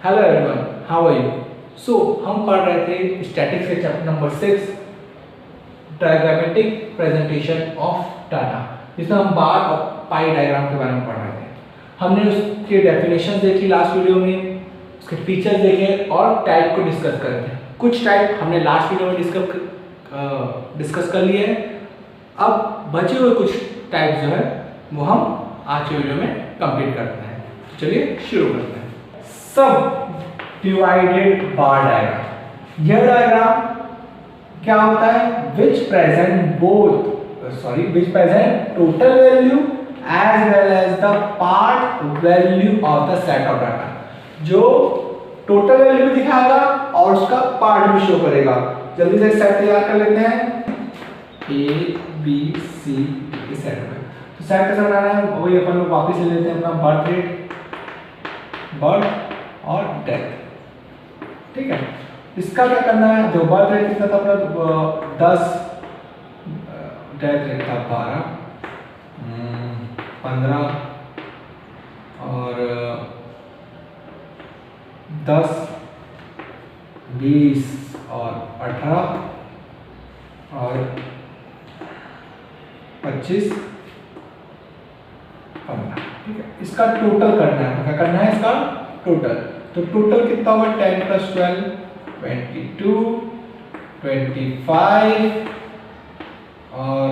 Hello everyone, how are you. So हम पढ़ रहे थे स्टैटिक्स के chapter number 6 diagrammatic presentation of data, जिसमें हम बार और पाई डायग्राम के बारे में पढ़ रहे थे। हमने उसके डेफिनेशन देखी लास्ट वीडियो में, उसके फीचर्स देखे और टाइप को डिस्कस करे थे। कुछ टाइप हमने लास्ट वीडियो में डिस्कस कर लिए हैं। अब बचे हुए कुछ टाइप जो है वो हम आज के वीडियो में कंप्लीट करते हैं। चलिए शुरू करते हैं। सब डिवाइडेड बार डायग्राम, यह डायग्राम क्या होता है? Which present total value as well as the part value of the set of data. जो टोटल वैल्यू भी दिखाएगा और उसका पार्ट भी शो करेगा। जल्दी से सेट तैयार कर लेते हैं। ए बी सी सेट में तो सेट कैसे बनाना है वही अपन लोग वापस ले लेते हैं अपना बर्थ रेट, बर्थ और डेथ। ठीक है, इसका क्या करना है? जो बर्थ रेट कितना था अपना 10, डेथ रेट था 12, 15 और 10, 20 और 18 और 25, 15। ठीक है, इसका टोटल करना है। क्या करना है इसका टोटल? तो टोटल कितना होगा? 10 + 12 22, 25 और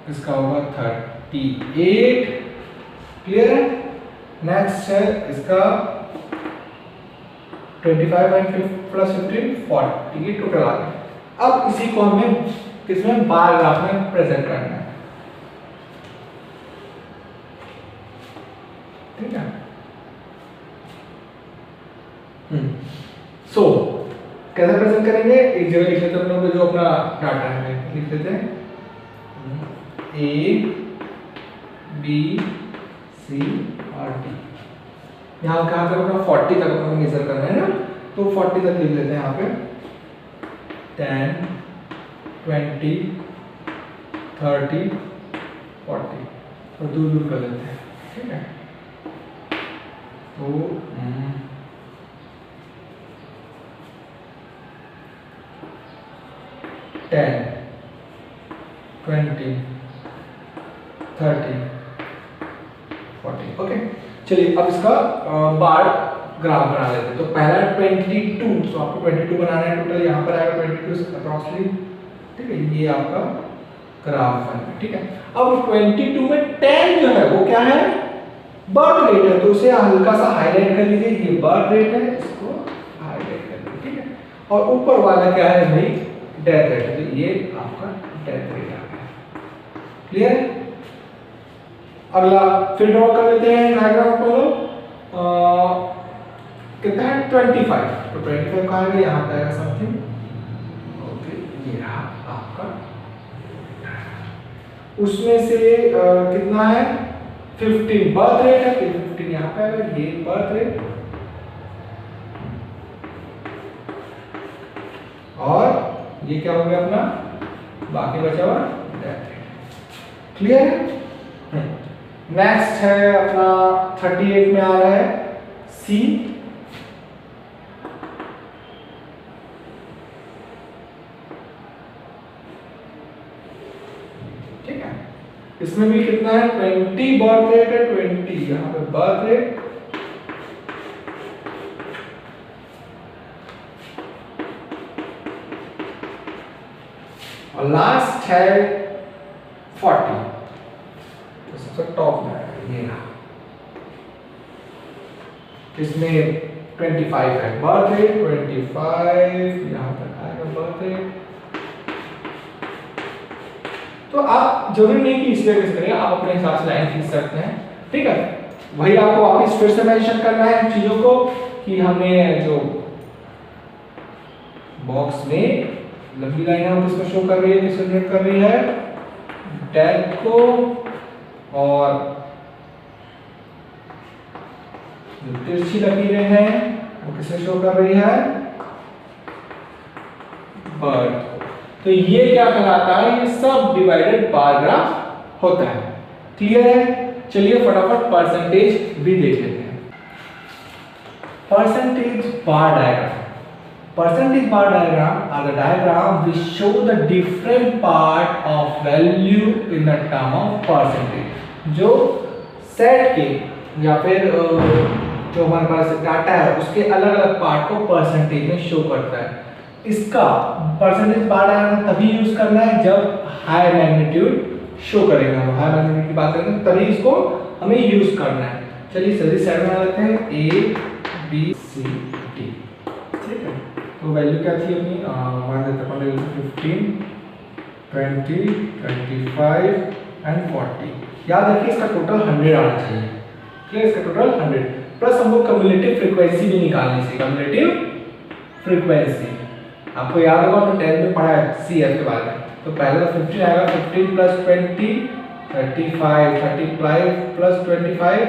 इसका होगा 38। क्लियर है? नेक्स्ट है इसका 25 + 15 40। ये टोटल आ गया। अब इसी को हमें किसमें बार ग्राफ में प्रेजेंट करना है। ठीक है, सो कैसे प्रेजेंट करेंगे? एक जगह लिख लेते हैं हम लोग जो अपना डाटा है, लिख लेते हैं ए बी सी और डी। यहाँ कहाँ तक अपना 40 तक अपना मेजर करना है ना, तो 40 तक लिख लेते हैं यहाँ पे। 10 20 30 40 और दूर दूर कर लेते हैं। ठीक है, तो 10 20 30 40। ओके, चलिए अब इसका बार ग्राफ बना लेते हैं। तो पहला 22, तो आपको 22 बनाना है टोटल। यहाँ पर आएगा 22 अप्रॉक्सिमेटली। ठीक है, ये आपका ग्राफ है। ठीक है, अब 22 में 10 जो है वो क्या है? बर्थ रेट है, तो उसे हल्का सा हाईलाइट कर लीजिए। ये बर्थ रेट है, इसको हाईलाइट कर लीजिए। ठीक है, और ऊपर वाला क्या है भाई? Death rate. तो ये आपका डेथ रेट आ गया। क्लियर है? अगला फिर ड्रॉ कर लेते हैं डायग्राम को। कितना है? 25। तो 25 कहाँ है? यहाँ पे आएगा समथिंग। ओके, ये रहा आपका। उसमें से कितना है? 15 बर्थ रेट है, फिर 15 यहाँ पे आएगा। ये बर्थ रेट और ये क्या हो गया अपना? बाकी बचा हुआ डेथ रेट। क्लियर है? नेक्स्ट है अपना 38 में आ रहा है सी। ठीक है, इसमें भी कितना है? 20 बर्थ रेट है। 20 यहाँ पे बर्थ रेट और लास्ट है 40। तो सबसे टॉप में है ये रहा। इसमें 25 है बर्थ रेट, 25 यहाँ तक आएगा बर्थ रेट। तो आप जरूरी नहीं कि इस तरीके से करें, आप अपने हिसाब से लाइन खींच सकते हैं। ठीक है, वही आपको वापस फिर से मेंशन करना है इन चीजों को कि हमने जो बॉक्स में लंबी लाइन है वो किसको शो कर रही है, किसको जनरेट कर रही है? डेथ को। और जो तिरछी लकीरें हैं वो किसे शो कर रही है? बर्थ। तो ये क्या कहलाता है? ये सब डिवाइडेड बार ग्राफ होता है। क्लियर है? चलिए फटाफट परसेंटेज भी देख लेते हैं। percentage bar diagram. Percentage bar diagram are the diagram which show the different part of value in the term of percentage. जो सेट के या फिर जो हमारे पास डाटा है उसके अलग अलग पार्ट को परसेंटेज में शो करता है। इसका परसेंटेज बार डायग्राम तभी यूज करना है जब हाई मैग्नीट्यूड शो करेगा। हम हाई मैग्नीट्यूड की बात करेंगे तभी इसको हमें यूज करना है। चलिए सभी साइड में लेते हैं A B C D, ठीक है। तो वैल्यू क्या थी अपनी, मान लेते हैं 15 20 25 एंड 40। याद रखिए इसका टोटल 100 आना चाहिए। क्लियर, इसका टोटल 100 प्लस हमको कम्युलेटिव फ्रीक्वेंसी भी निकालनी चाहिए। कम्युलेटिव फ्रीक्वेंसी आपको याद होगा हमने 10 में पढ़ा है CF के बारे में। तो पहले 15 आएगा, 15 प्लस 20 35 35 प्लस 25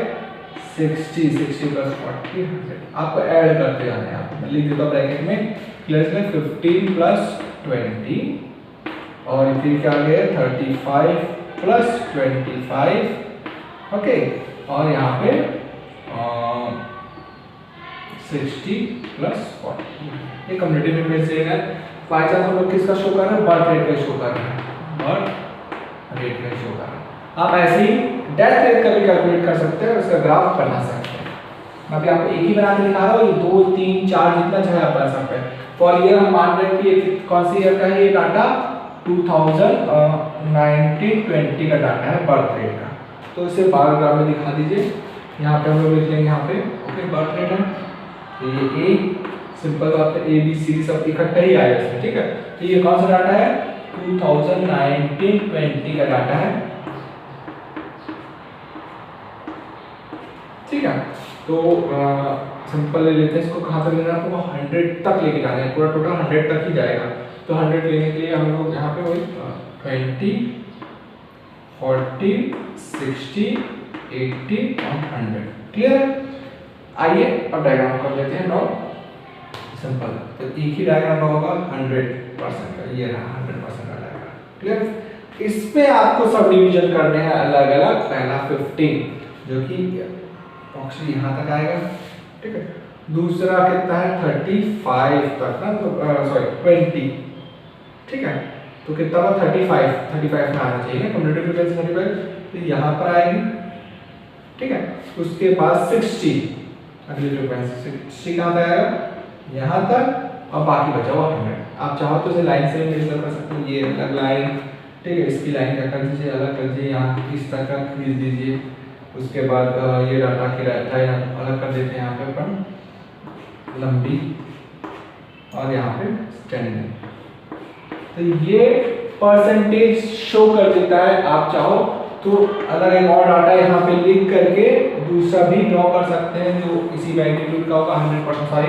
60 60 प्लस 40 100। आपको ऐड करते जाना है। आप लिख देता हूं ब्रैकेट में, क्लियर में 15 प्लस 20 और फिर क्या आ गया 35 प्लस 25, ओके, और यहाँ पे 60 प्लस 40। ये कम्युनिटी फ्रीक्वेंसी है। बाई चांस हम लोग किसका शो कर रहे हैं, बर्थ रेट का शो कर रहे हैं, बर्थ रेट का शो कर रहे हैं। आप ऐसे ही डेथ रेट का भी कैलकुलेट कर सकते हैं और उसका ग्राफ बना सकते हैं। मैं अभी आपको एक ही बना के दिखा रहा हूँ, ये 2 3 4 जितना चाहे आप बना सकते हैं। फॉर ईयर हम मान रहे हैं कि ये कौन सी ईयर का है, ये डाटा 2019-20 का डाटा है बर्थ रेट का। तो इसे बार ग्राफ में दिखा दीजिए। यहाँ पे हम लोग लिख लेंगे, यहाँ पे ओके बर्थ रेट है, ये ए सिंपल बात है, A B C सब इकट्ठा ही आएगा इसमें, ठीक है। तो ये कौन सा डाटा है, 2019-20 का डाटा है, ठीक है। तो सिंपल ले लेते हैं इसको। कहाँ तक लेना है आपको, 100 तक लेके जाना है, पूरा टोटल 100 तक ही जाएगा। तो 100 लेने के लिए हम लोग यहाँ पे वही 20 40 60 80 और 100, क्लियर। आइए अब डायग्राम कर लेते हैं। ड्रॉ सिंपल, तो एक ही डायग्राम होगा 100% का, ये रहा 100% का डायग्राम, क्लियर। इसमें आपको सब डिवीजन करने हैं अलग अलग। पहला 15 जो कि अप्रोक्सीमेटली यहाँ तक आएगा, ठीक है। दूसरा कितना है 35 तक ना, तो सॉरी 20, ठीक है। तो कितना होगा 35 में आना चाहिए ना, कम्युनिटी फ्रीक्वेंसी 35, तो यहाँ पर आएगी, ठीक है। उसके बाद 60 अगली फ्रीक्वेंसी 60 कहाँ तक आएगा, यहाँ तक, और बाकी बचा हुआ 100। आप चाहो तो इसे लाइन से मेजर कर सकते हो, ये अलग लाइन, ठीक है। इसकी लाइन क्या कर दीजिए, अलग कर दीजिए, यहाँ इस तरह का खींच दीजिए। उसके बाद ये डाटा की रहता है अलग कर देते हैं, यहाँ पे अपन लंबी और यहाँ पे स्टैंडिंग। तो ये परसेंटेज शो कर देता है। आप चाहो तो अलग एक और डाटा यहाँ पे लिख करके दूसरा भी ड्रॉ कर सकते हैं जो इसी मैग्नीट्यूड का होगा, 100%, सॉरी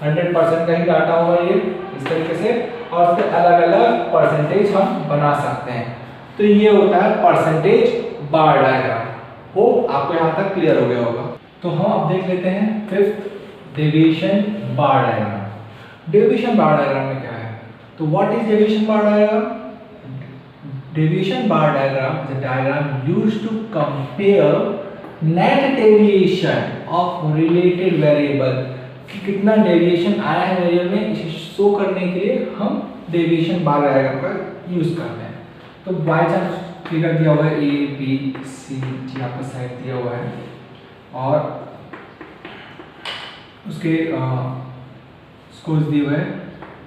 100% का ही डाटा होगा ये इस तरीके से, और फिर अलग अलग परसेंटेज हम बना सकते हैं। तो ये होता है परसेंटेज बार डायग्राम। वो आपको यहाँ तक क्लियर हो गया होगा। तो हम अब देख लेते हैं 5th डेविएशन बार डायग्राम। डेविएशन बार डायग्राम में क्या है, तो what is deviation bar diagram? Deviation bar diagram is a diagram used to compare net deviation of related variable, कि कितना डेविएशन आया है वेरिएबल में, इसे शो करने के लिए हम डेविएशन बार डायग्राम का यूज करते हैं। तो बाय चांस फिगर दिया हुआ है A B C D आपका साइड दिया हुआ है, और उसके स्कोर्स दिए हुए हैं।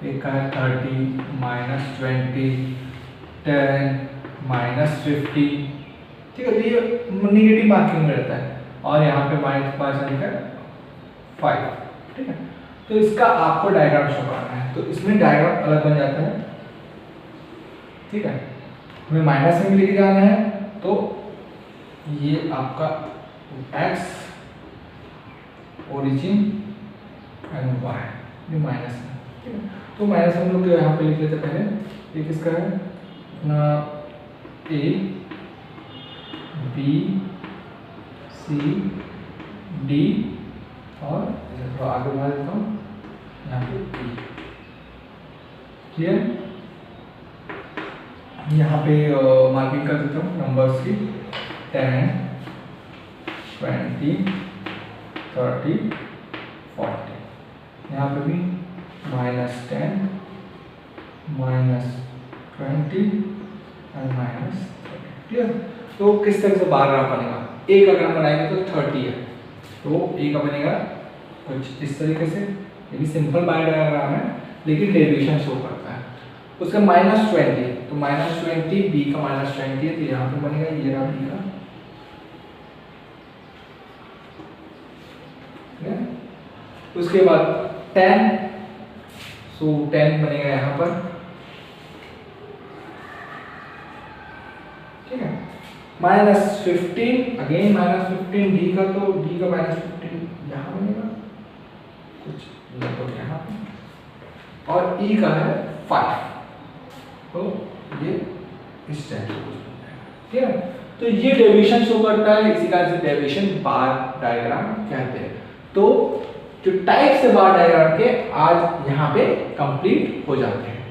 एक का है 30 -20 10 -50, ठीक है। तो ये निगेटिव मार्किंग में रहता है, और यहाँ पे -5, ठीक है। तो इसका आपको डायग्राम शो करना है, तो इसमें डायग्राम अलग बन जाता है, ठीक है। हमें माइनस में लेके जाना है, तो ये आपका x ओरिजिन एंड y, ये माइनस है, ठीक है। तो माइनस हम लोग यहाँ पे लिख लेते हैं पहले। ये किसका है, अपना A B C D, और थोड़ा आगे बढ़ा देता हूँ, यहाँ पे E, क्लियर। यहाँ पे मार्किंग कर देता हूँ नंबर्स की, 10 20 30 40, यहाँ पे भी -10 -20 एंड -30। क्लियर? तो किस तरह से बार ग्राफ बनेगा? एक अगर हम बनाएंगे तो 30 है, तो ए का बनेगा कुछ इस तरीके से। ये भी सिंपल बार डायग्राम है लेकिन डेविएशन शो करता है। उसका -20, तो -20 बी का -20 है, तो यहाँ पे बनेगा ये रहा बी का। उसके बाद 10, सो 10 बनेगा यहाँ पर। ठीक है, -15 अगेन -15 डी का, तो डी का -15 यहाँ बनेगा कुछ लगभग यहाँ पे, और ई का है 5, तो ये इस टाइप से कुछ बन जाएगा। ठीक है, तो ये डेविएशन शो करता है, इसी का डेविएशन बार डायग्राम कहते हैं। तो जो टाइप से बार डायग्राम के आज यहाँ पे कंप्लीट हो जाते हैं।